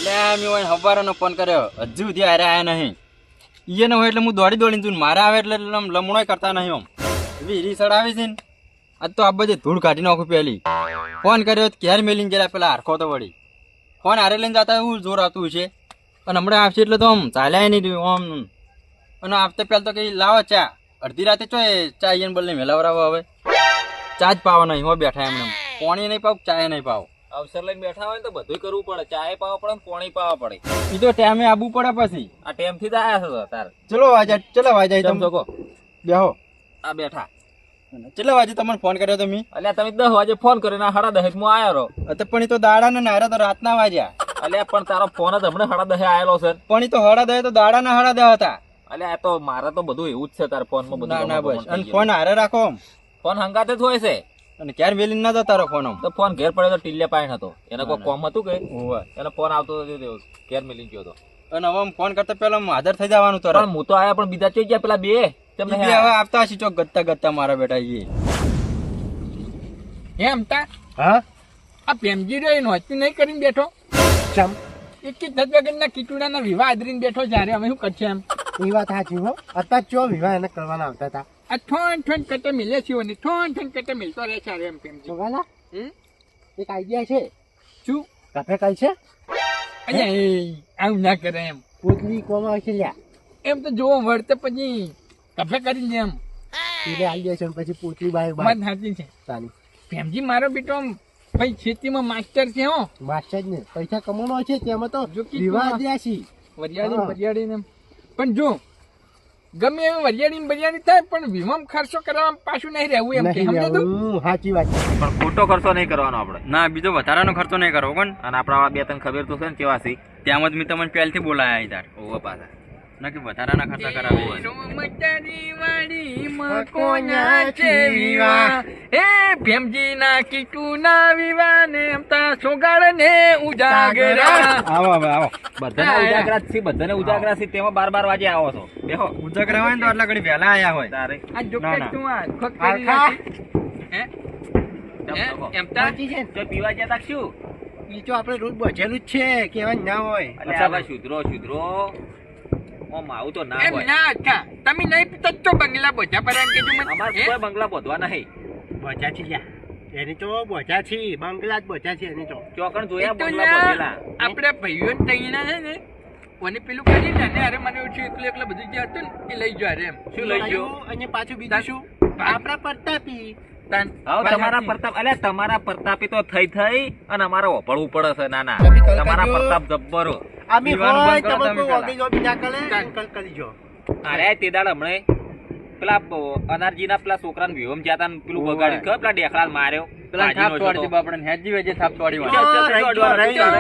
એટલે મેં હોય હવારનો ફોન કર્યો હજુ સુધી હારે આયા નહીં. ઈએ ન હોય એટલે હું દોડીને તું મારે આવે એટલે લમણોય કરતા નહીં આમ એવી હીરી સડાવી છે ને. આજ તો આ બધી ધૂળ કાઢી નાખું પેલી. ફોન કર્યો ક્યારે મેલીને ગયેલા પેલા હરખો તો વળી ફોન હારે લઈને જતા એવું જોર આવતું છે. અને હમણાં આવશે એટલે તો આમ ચાલ્યા નહીં રહ્યું આમ. અને આવતા પહેલાં તો કઈ લાવો ચા અડધી રાતે ચો ચા એને બોલને મેલાવરાવો. હવે ચા જ પાવા નહીં હો બેઠા એમને પાણી નહીં પાવ ચાય નહીં પાવ. અવસર લઈને બેઠા હોય તો બધું કરવું પડે, ચાય પાવા પડે પાણી પાવા પડે. એ તો ટાઈમે આવવું પડે પછી. આ ટાઈમ થી જ આયા છો તાર. ચલો વાજે તમે શકો બેહો. આ બેઠા કેટલા વાગે તમને ફોન કર્યો તમે? અલ્યા તમે 10 વાગે ફોન કર્યો, 10:30 માં આયો રહો. પણ એ તો દાડા ને નારા તો રાતના વાગ્યા. અલ્યા પણ તારો ફોન જ હમણાં 10:30 આયેલો છે. પણ એ તો 10:30 તો દાડા ના 10:30 હતા. અલ્યા તો મારે તો બધું એવું જ છે તાર ફોન માં બધું. ના બસ અને ફોન હારે રાખો. ફોન હંગાતે જ હોય છે. અને ક્યારે વેલી ના જતા રહો ફોન. તો ફોન ઘેર પડ્યો તો ટીલે પાઈન હતો, એને કોઈ કોમ હતું કે એને ફોન આવતો હતો ઘેર મિલી ગયો હતો. અને હવે ફોન કરતા પેલા હાજર થઈ જવાનું તો. પણ હું તો આયા પણ બીજા ચોઈ ગયા પેલા બે તમને હવે આપતા હશે ચોક ગત્તા મારા બેટા. એમ તા હા આ પેમજી રે નોતી નહીં કરીને બેઠો. ચમ એક જ ધતવગરના કીટુડાના વિવાહ આદરીને બેઠો જ્યારે અમે શું કરશે એમ. એ વાત સાચી હો. અત્યારે ચો વિવાહ એને કરવાના આવતા હતા. આ ઠોન કટે મિલે છે ને ઠોન કટે મિલતો રહે છે એમ પેમજી. જોવાલા એક આઈડિયા છે. શું કફે કઈ છે અહીંયા આવું ના કરે એમ. પોતલી કોમાં હોય છે લ્યા. એમ તો જોવો વળતે પછી કફે કરી દે એમ. એટલે આઈડિયા છે પછી પોતલી બાય વાત બાય સાચી છે. તાની પેમજી મારો બેટો આમ ભાઈ ખેતીમાં માસ્ટર છે હો. માસ્ટર જ ને પૈસા કમાવાનો છે તેમાં તો જો કીધું વિવાહ હા. દ્યા છી વરિયાળી પણ જો ગમે એવી વરિયાળી થાય પણ વીમા ખર્ચો કરવા પાછું નહીં રહેવું એમ કે સમજે તું. સાચી વાત છે. પણ ખોટો ખર્ચો નહીં કરવાનો આપણે. ના બીજો વધારાનો ખર્ચો નહીં કરવો પણ. અને આપણા બે ત્રણ ખબર તો છે ને કેવા છે. ત્યાં જ મેં તમને પહેલથી બોલાયા યાર. ઓવા પાછા ના કે વધારાના ખર્ચા કરાવે. ભેમજીના કીટુના વિવાને સોગાડને ઉજાગરા. આવો હવે આવો. બધાને ઉજાગરા છે, બધાને ઉજાગરા છે. તેમાં 12 વાગે આવો છો. બેહો ઉજાગરા હોય ને તો આટલા ઘડી વહેલા આયા હોય. તારે આ જોકે ના. તું આ ખોટ કરી નાખી. એમ તા સાચી છે ને? તો પીવા જતા શું? ઈ તો આપણે રોજ બચેલું જ છે કહેવાય ના હોય. અલ્યા આવા શુદ્રો ઓમ આવું તો ના એમ હોય. ના અચ્છા તમે નહીં પીતા તો બંગલા બોજા પર એમ કીધું મને. અમાર કોઈ બંગલા બોધવા નહીં. બચા છે લ્યા. એની તો બચા છે બંગલા જ બચા છે એની તો. ચોકણ જોયા એ તો બંગલા ના, બોધેલા. આપણે ભાઈઓ તૈયાર છે ને કોને પેલું કરી ને અરે મને ઓછું એકલું બધું જે હતું ને એ લઈ ગયો એમ. શું લઈ ગયો? અને પાછું બીજું શું આપણા પ્રતાપી તાન હવે તમારા પ્રતાપ અલ્યા તમારા પ્રતાપી તો થઈ અને અમારે વપડવું પડે છે. નાના તમે કલ તમારા કરજો. પ્રતાપ જબ્બર. આમી દીવાનું હોય બંધ કરો તમે તમે કોઈ પહેલા. ઓગી જોબી ના કરે અંકલ કરી જો. અરે તે દાડ હમણે પેલા અનારજીના પેલા છોકરાને વિહોમ જ્યાં તા ને પેલું ઓવે. બગાડ્યું ખબર પેલા ડેખડા માર્યો પેલા કાજીનો થાપ જોતો. તોડતી બાપડે હેજી વેજે થાપ તોડી ચાલ, વાળી. ચાલ, ચાલ, ચાલ, ચાલ.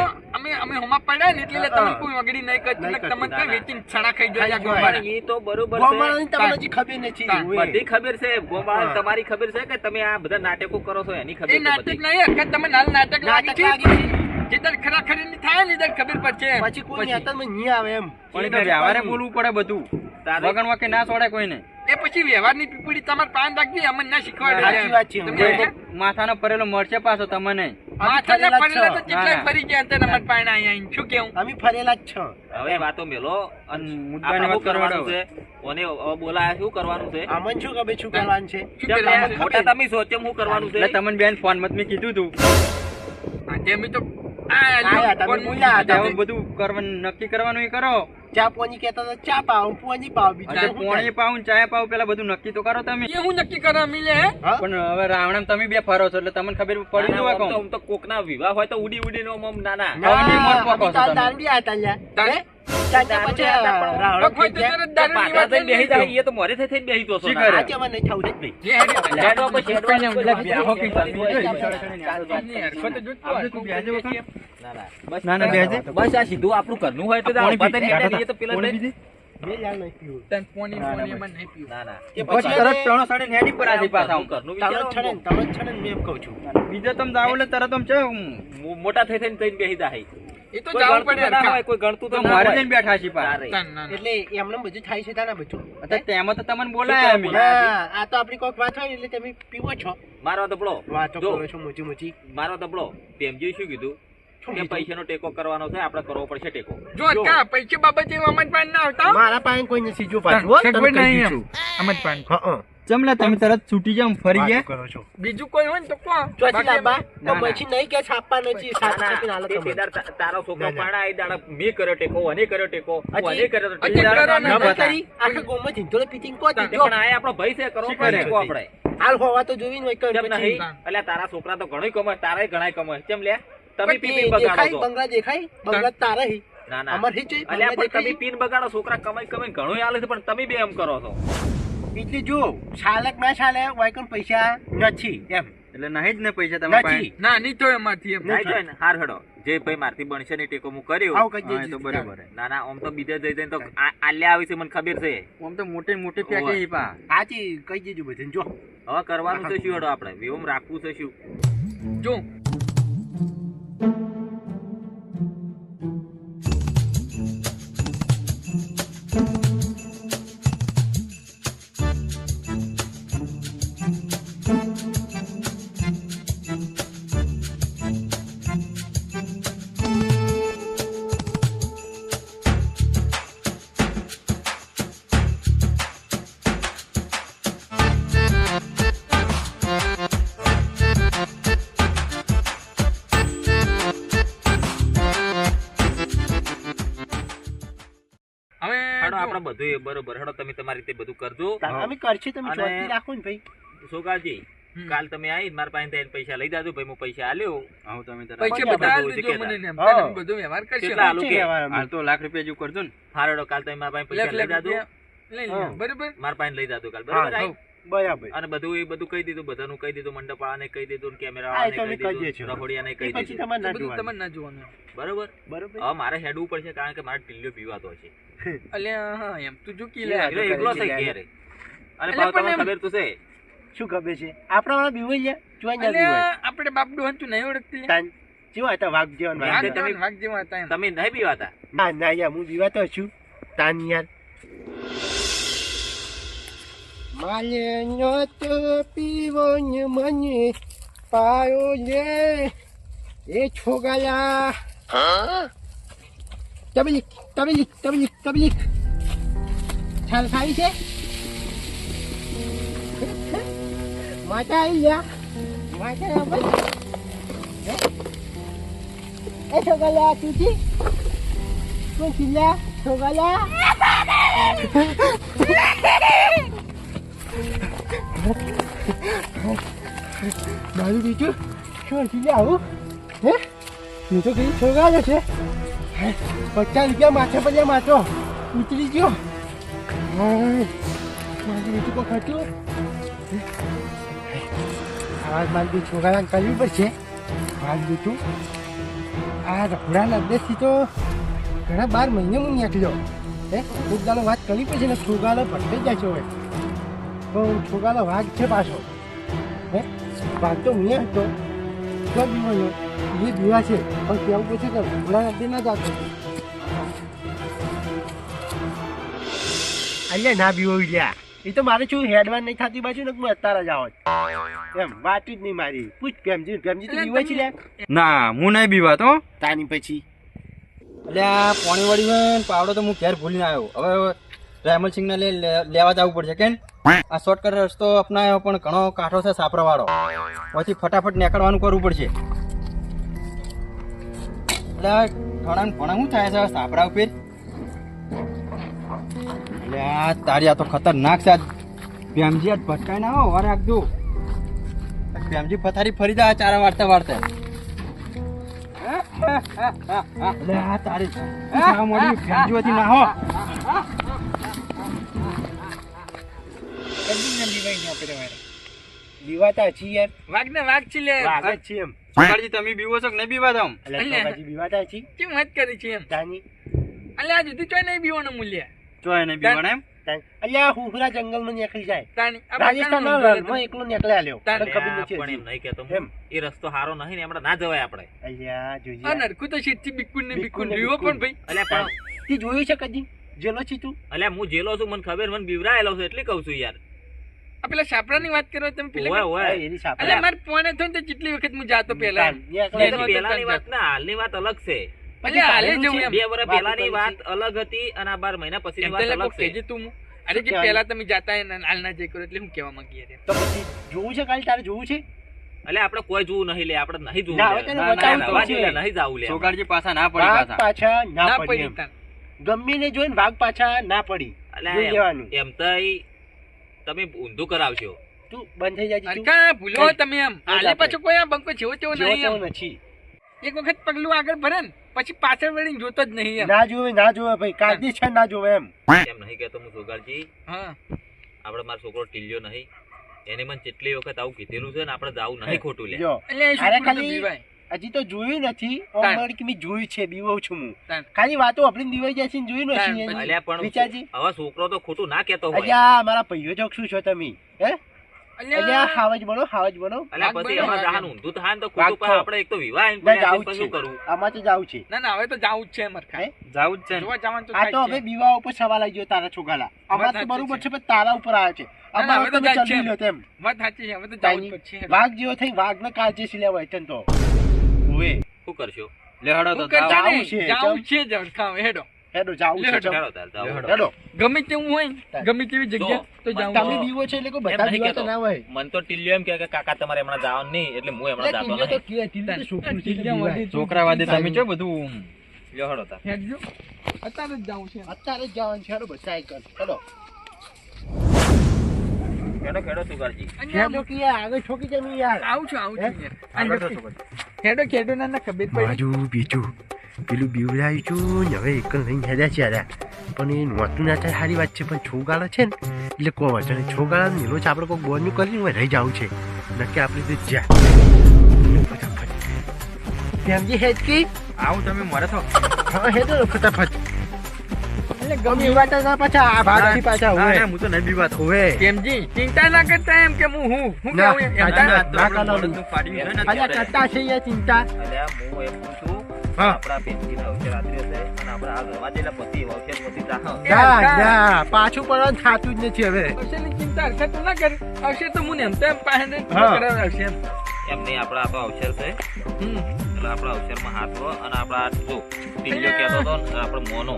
અમે હોમાં પડ્યા ને એટલે તમે હા. કોઈ વગડી નહીં કરતી નહીં ને તમને કરતી, કઈ ના, વેચીને છણા ખાઈ જાય ખાઈ ગોમાળા. પણ એ તો બરોબર ગોમાળાની છે. તમને હજી ખબર નથી. તાન. ઓય. બધી ખબર છે ગોમાળ હા. તમારી ખબર છે કે તમે આ બધા નાટકો કરો છો એની ખબર એ છે નાટક બધી. નહીં અખર તમે નાલ નાટક લાગી નાટક છે લાગી છે. જેતર ખરાખરી ની થાય ને જેતર ખબર પડશે પછી કોઈ નેતરમાં નહીં આવે એમ. પણ એ તો વ્યવહારે બોલવું પડે બધું. તારે- વગર વાકે ના છોડે કોઈને. એ પછી વ્યવહારની પીપળી તમારે પાન રાખવી અમને ના શીખવાડે સાચી વાત છે. તમને હું હે? માથાનો પરેલો મળશે પાછો તમને. માથાના ફરેલા જ પડેલા તો છો. જેટલા ના. ફરી ગયા અંતર અમારે પાણી અહીંયા આવીને. શું કેવું અમે ફરેલા જ છો. હવે વાતો મેલો અને મુદ્દાની આપણે વાત શું કરવાનું કરવાનો. છે ઓને હવે બોલાયા શું કરવાનું છે? આમન શું ખબર શું કરવાનું છે? શું કેમ કરવાનું તમે છે? મોટા તમે સોચો શું કરવાનું છે? એટલે તમને બેન ફોન મત મેં કીધું તું. આજે અમે તો આયા તમે બોલ્યા હતા. હવે બધું કરવાનું નક્કી કરવાનું એ કરો. ચા પોની કહેતા હતા ચા પાવ પોની પાવ બીજું અને શું પોણી પાવ ને ચાય પાવ પેલા બધું નક્કી તો કરો તમે. એ હું નક્કી કરવા મિલે હે હા? પણ હવે રાવણ તમે બે ફરો છો એટલે તમને ખબર પડી ના, જવા આમ તો- કહું. આમ તો કોકના વિવાહ હોય તો ઉડી ઉડીને આમ નાના ના, હવે મોર અમે પોકો છો કાલ તમે. દાંડિયા હતા લ્યા. તારે? હે? ચાચા દાંડિયા પછી હતા પણ રાવણો કોઈ તો થઈ ગયા. તરત દારૂની પાછા વાત થઈને બેસી નહીં જાય એ તો મોરે થઈને બેસી તો છો શી નાના. કરે? આજે મને થવું જ નહીં. જે હેડે લેડો પછી હેડો કઈ નહીં, પછી બેહો પછી કે હેડો ચાલ. પછી એની હરકતો જોતો આપણે હોય. તું બેસજે વખત. ના, ના. બસ ના, ના, બેસજે. બસ આ સીધું આપણું ઘરનું હોય તો જ આ પોણી ઉભા થઈને પી- બેઠા રહીએ તો પેલા પોણી લઈને- પીધી? બે યાર નહીં પીવું. તને પોણી ના, ના, પોણી એમાં નહીં પીવું. ના ના એ બસ પછી તરત ત્રણો સાડીને હેડી પર આજી પાછા આમ. ઘરનું તમે વિચારો જ છે ને, તમે જ છે ને, મેં એમ કહું છું. બીજો તમે જાવ એટલે તરત આમ છે મોટા થઈ થઈને કઈ બેસી જાય એ તો કોઈ જાવું ગણતું પડે તો ના હરખા. હોય કોઈ ગણતું તો તો ના મારે હોય જઈને બેઠા છીએ પાછા. તારે. તાન ના, ના. એટલે એમને બધું થાય છે તાના બધું. અત્યારે તેમાં તો તમને બોલાયા અમે. ના, આ તો આપણી કોઈક વાત હોય ને એટલે તમે પીવો છો. મારો દબળો વાતો જો કરો છો મોટી મોટી. મારો દબળો પ્રેમજી શું કીધું કે પૈસાનો ટેકો કરવાનો છે, આપણે કરવો પડશે ટેકો. જો કા પૈસા બાબતે અમદપાન ના આવતા મારા પાસે કોઈ નથી જો પાછું હો, તને સગવડ કહી નહીં દીધું. એમ અમદપાન હા ચમલા તમે તરત છૂટી જાવ ફરી વાતો ગયા. કરો છો બીજું કોઈ હોય ને તો કહો. ચોથી લાંબા ના, તો પછી નહીં કે છાપવા નથી સાત ના, છાપીને હાલો તે તમે. તેદાર તારો છોકરો ના, ના. પાડા એ દાડા મેં કર્યો ટેકો, અને કર્યો ટેકો, હું હજી- અને કર્યો તો હજી તેદાર કરો ને, ન ના બતા. કરી આખા ગામમાં ઝીંઝોળે પીટીને કહો તે દીધો. પણ આ આપણો ભાઈ છે, કરવો શી પડે કરે? ટેકો આપણે. હાલ હોવા તો જોવી ને હોય કેમ કઈ નહીં? પછી. અલ્યા તારા છોકરા તો ઘણોય કમાય, તારાય ઘણાય કમાય. કેમ લે? તમે પણ પી તે પીને બગાડો દેખાય છો. બંગલા દેખાય બંગલા તારા હી. ના ના અમાર હી જોઈ અલ્યા બંગલા પણ તમે દેખાય. પીન બગાડો, છોકરા કમાઈ કમાઈ ઘણું આલે છે, પણ તમે બી એમ કરો છો. એટલે જો ચાલક ના ચાલે વાયકન પૈસા નથી એમ એટલે નહીં જ ને પૈસા તમારા પાસે. નથી ના નહીં તો એમાંથી એમ ના જોઈ ને, હાર હેડો જે ભાઈ મારથી બનશે ને ટેકો હું કર્યો. આવું કહી હા, એ તો દેજે. બરોબર હે. ના ના આમ તો બીજે જઈ જઈને તો આલ્યા આવી છે, મને ખબર છે. આમ તો મોટે મોટે પેકે ઈ પા. હાજી કહી દેજો બધાને જો હવે કરવાનું છે શું હેડો આપણે વિવમ રાખવું છે શું? જો હવે હેડો જો. આપણે બધું એ બરોબર. હેડો તમે તમારી રીતે બધું કરજો. અમે કરશે તમે અને- ચોથી રાખો ને ભાઈ સોગાજી હમ. કાલ તમે આવી મારા પાસે પૈસા લઈ જાજો ભાઈ, હું પૈસા આલ્યો. આવો તમે તરત. પૈસા બધા બધા બધું દેજો કહેતા. મને ને એમ. હા. તમે બધો વ્યવહાર કરશો. કેટલા આલુ કે? હાલ તો લાખ રૂપિયા જેવું કરજો ને. હાર હેડો કાલ તમે મારા પાસે પૈસા લઈ જાજો. લઈ હા. લે બરોબર. મારા પાસે લઈ જાજો કાલ, હા, બરોબર? આઈ? બરાબર અને બધું એ બધું કહી દીધું, બધાનું કહી દીધું, મંડપ વાળાને કહી દીધું, ને કેમેરા હા, એ વાળાને તમે કહી કહી દીધું, દેજો. રખોડિયાને એ કહી પછી દીધું. તમારે ના બધું જોવાનું તમારે ના જોવાનું. બરોબર? બરોબર હવે મારે હેડવું પડશે કારણ કે મારે ટીલ્યો પીવાતો છે. અલ્યા હા એમ તું ચૂકી લે, લે. એટલે એકલો છે ઘેરે. અને એટલે પાછું તમને પણ ખબર તો છે શું ખબર છે આપણા વાળા બીવાઈ ગયા જોઈ ના બીવાય અલ્યા આપણે બાપડું હતું નહીં ઓળખતી લે. તાન જેવા હતા વાઘ જેવા ને વાઘ વાઘ તમે- જેવા ને વાઘ જેવા હતા એમ. તમે નહીં પીવાતા. ના ના યાર હું બીવાતો છું તાન યાર માલે તો પીવો ને મને પાયો લે એ છોગાલા તબલીક તબલીક તબલીક તબલીક છાલ ખાઈ છે માતા આવી ગયા માતા ભાઈ એ છોગાલા તુજી કોણ ચિલ્લા છોગાલા મારું બીજું શું ચિલ્લા આવું હે હું તો કઈ છોગાલો છે 50 રૂપિયા માથે પડ્યા માથો ઉતરી ગયો મારું બીજું કોઈ ખર્ચું આવાજ મારી છોકરાને કરવી પડશે મારું બીજું આ રખડાના અભ્યાસથી તો ઘણા 12 મહિને હું નીકળ્યો હે ખુદદાનો વાત કરવી પડશે ને છોકરાનો ભટકે જાય છે હવે પણ છોકરાનો વાઘ છે પાછો હે વાઘ તો હું હતો તો બીવાનો એ બીવા છે પણ કેવું પૂછે કે રખડાના અભ્યાસ ના જાતો અલ્યા ના બીવો લ્યા એ તો મારે શું હેડવાન નહીં થતી બાજુ ને હું અત્યારે જ આવો એમ વાત જ નહીં મારી પૂછ પ્રેમજી પ્રેમજી તો બીવાય છે લ્યા ના હું નહીં બીવાતો. તાની પછી અલ્યા પોણી વળી હોય ને પાવડો તો હું ઘેર ભૂલીને આવ્યો. હવે રાયમલસિંહ ને લેવા જવું પડશે કેમ આ શોર્ટકટ રસ્તો અપનાવ્યો પણ ઘણો કાઠો છે સાપરા વાળો. પછી ફટાફટ નીકળવાનું કરવું પડશે. એટલે ઘણા ઘણા શું થાય છે સાપરા ઉપર? અલ્યા તારી આ તો ખતરનાક છે. પ્રેમજી આજ ભટકાઈ ના હો વાર રાખજો. પ્રેમજી પથારી ફરી જાય ચારા વાળતા વાળતા. અલ્યા તારી આ મોડી પ્રેમજીઓથી ના હો. કદી ને બીવાય ન કરે વારે. બીવાતા છીએ યાર વાઘ ને વાઘ છે લે. વાઘ જ છીએ એમ સુકાળજી તમે બીવો છો કે નહીં બીવા તમ? એટલે છોકરાજી બીવાતા છીએ કેમ વાત કરી છે એમ. તાની અલ્યા આ જુદી ચોય નહીં બીવાનો મૂલ્ય. ચોય નહીં બીવાના એમ? અલ્યા હુહરા જંગલમાં નીકળી જાય તાણી આ રાજસ્થાનના બધાનું રણમાં એકલો નીકળે આલ્યો તને ખબર અલ્યા, નથી પણ હજી. એમ નહીં કહેતો એમ. હું. એ રસ્તો સારો નહીં ને એમણે ના જવાય આપણે. અલ્યા જોજે આ નરખું તો શેઠથી બિકુન ને બિકુન બિકુન ને બીવો બિકુન. પણ ભાઈ. અલ્યા પણ તે જોયું છે કદી જેલો છી તું અલ્યા હું જેલો છું, મને ખબર, મને બીવરાયેલો છે એટલે કહું છું યાર. આ પેલા સાપરાની વાત કરો તમે ઓય પેલા ઓય એની સાપરા. અલ્યા મારે ફોન હતો ને તો કેટલી વખત હું જાતો પેલા એ એકલા એનો તો પહેલાની કંઈ વાત ના હાલની વાત અલગ છે અલ્યા હાલે જવું એમ 2 વર્ષ વાત પહેલાની કરી વાત અલગ હતી અને આ 12 મહિના પછીની એમ વાત તો અલગ લોકો છે કહેજે તું હું અરે જે પહેલા તમે જાતા એ હાલ ના જઈ કરો એટલે હું કહેવા માંગીએ રે તો પછી જોવું છે કાલે તારે જોવું છે એટલે આપણે કોઈ જોવું નહીં લે આપણે નહીં જોવું ના, લે. હવે તને ના, બતાવું ના, તો નવા છે. જેવું લે, નહીં જાવું લે છોકરાજી પાછા ના પડી વાઘ પાછા પાછા ના ના પડી પડી એમ. તાન. ગમીને જોઈને વાઘ પાછા ના પડી એટલે જોઈ લેવાનું. એમ તઈ તમે ઊંધું કરાવશો તું બંધ થઈ જાય તું હરખા ભૂલો તમે એમ હાલે આપણે. પાછો કોઈ આ બંકો જેવો તેવો જેવો નહીં તેવો એમ નથી એક વખત પગલું આગળ ભરે ને પછી પાછળ વળીને જોતો જ નહીં એમ ના જોવે ભાઈ કાયદે છે ના જોવે એમ એમ નહીં કહેતો હું સોગાલજી હા આપણે મારો છોકરો ટીલ્યો નહીં એને મને કેટલી વખત આવું કીધેલું છે ને આપણે જાવું નહીં ખોટું લે જો એટલે એ અરે છોકરું તો ખાલી બીવાય. હજી તો જોયું નથી તાન. ઓમર કે મેં જોયું છે બીવો છું હું તાન. ખાલી વાતો આપણી દીવાઈ જાય છે ને જોયું તાન, નથી પછી- અલ્યા પણ વિચારજી હવે છોકરો તો ખોટું ના કહેતો હોય અલ્યા મારા ભાઈઓ જોક શું છો તમે હે અલ્યા અલ્યા હાવજ બનો અલ્યા વાઘ પછી બનો, એમાં વાઘ જહાનું ઊંધું થાય ને તો વાઘ ખોટું ખો. પણ આપણે એક તો વિવાહ આઈને ના પડ્યા છે, જાવું પછી જ શું છે કરવું આમાં તો જાવું છે ના ના હવે તો જાવું જ છે મરખા હે? જાવું જ છે ને. જોવા જવાનું તો આ તો થાય જ હવે છે. વિવાહ ઉપર સવાલ આવી ગયો તારા છોકરાલા અમાર તો સાચી બરોબર છે. છે પણ તારા ઉપર આવે છે ના, ના, અમાર હવે તો તો જાય ચલવી છે. લો તેમ વાત સાચી છે હવે તો જાવું જ પડશે વાઘ જેવો થઈ વાઘ ને કાળજી સિલ્યા હોય તન તો ઓવે શું કરશો લે હળો તો હું કરતા જાઓ. નહીં, છે, જાવું જ છે જ હરખા હેડો હેડો જાવું છે હેડો. ચમ. ચાલો તાર જાઓ. હેડો. હેડો ગમે તેવું હોય ને, ગમે તેવી જગ્યા તો જાવું તમે છે. બીવો છે એટલે કોઈ એમ બધા નહીં બીવા તો કહેતો. ના હોય મન તો ટીલ્યો એમ કહે કે કાકા તમારે હમણાં જવાનું નહીં એટલે હું હમણાં એટલે જાતો ટીલ્યો તો નહીં કે ટીલ્યો તો છોકરું છે એટલે ટીલ્યા બીવાય. વાળી. છોકરા વાદે તમે છો બધું લ્યો હળો તાર હેડજો અત્યારે જ જાવું છે અત્યારે જ જવાનું છે હેડો બધા સાયકલ હેડો ખેડો ખેડો સુગારજી હેડો કે યાર આગળ ઠોકી જમી યાર આવું છું આગળ તો આવું છો છું બધું. હેડો ખેડો ના ખબર પડી મારું બીજું પેલું બીવડાવ્યું છું ને હવે એક લઈને હેડ્યા છે યાર પણ એ નહોતું ના થાય સારી વાત છે પણ છોગાળો છે ને એટલે કોઈ વાંધો નહીં છોગાળા નીલો છે આપણે કોઈ બોર્ડનું કરીને હોય રહી જવું છે નક્કી આપણે તો જ્યાં ફટાફટ તેમજી હેડ કી આવું તમે મરે છો હા હેડો ને ફટાફટ એટલે ગમે ગમે વાટા ના પાછા આ ભાગથી પાછા ના, હોય ના, હું તો નહીં બીવાતો. હોય કેમજી ચિંતા ના કરતા એમ કે હું હું ના, કેવું એમ? ના, એમ ના, તાર- તો આપણું ના, મોઢું પાડ્યું છે ને અલ્યા અત્યારે. કરતા છે યાર ચિંતા અલ્યા હું એમ કહું છું હા. આપણા પેન્સિલ અવસર રાત્રે હશે અને આપણે આ ઘરમાં જેટલા પતિ અવસર પતિ જા જા જા પાછું પડવાનું થતું જ નથી હવે આવશેની ચિંતા હરખત તું ના કર આવશે તો હું ને એમ તો એમ પાસે ને હા. કરાવ આવશે એમ. એમ નહીં આપણા આ તો અવસર છે હમ. એટલે આપણા અવસરમાં હાથ વો અને આપણા જો ટીલ્યો કહેતો હતો ને આપણે મોનો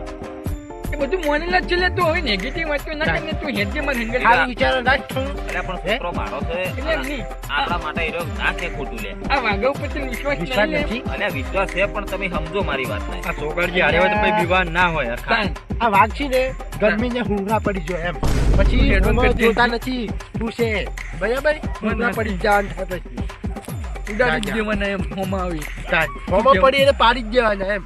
એ બધું મોનેલા જ છે લે તું હવે નેગેટિવ વાત તો ના કરીને તું હેડજે મારે હંગર ખાલી વિચારો નાખ છું એટલે પણ છોકરો મારો છે એટલે એમ નહીં આપણા માટે એ રહ્યો ના કે ખોટું લે આ વાઘા ઉપર તો વિશ્વાસ વિશ્વાસ નહીં લે નથી અલ્યા વિશ્વાસ છે પણ તમે સમજો મારી વાત ને આ છોકરાજી હારે હોય તો કોઈ બીવા ના હોય હરખા. તાન. આ વાઘ છે ને ગરમીને હુંગરા પડી જાય એમ પછી હેડો એમાં કરજે. જોતા નથી શું છે બરાબર હુંગરા પડી જવાનું થાય પછી ઉડાડી જ દેવાના એમ હોમાં આવી હોમાં પડી એટલે પાડી જ દેવાના એમ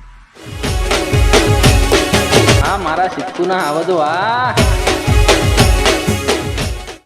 આ મારા સિક્કુના આવો તો આ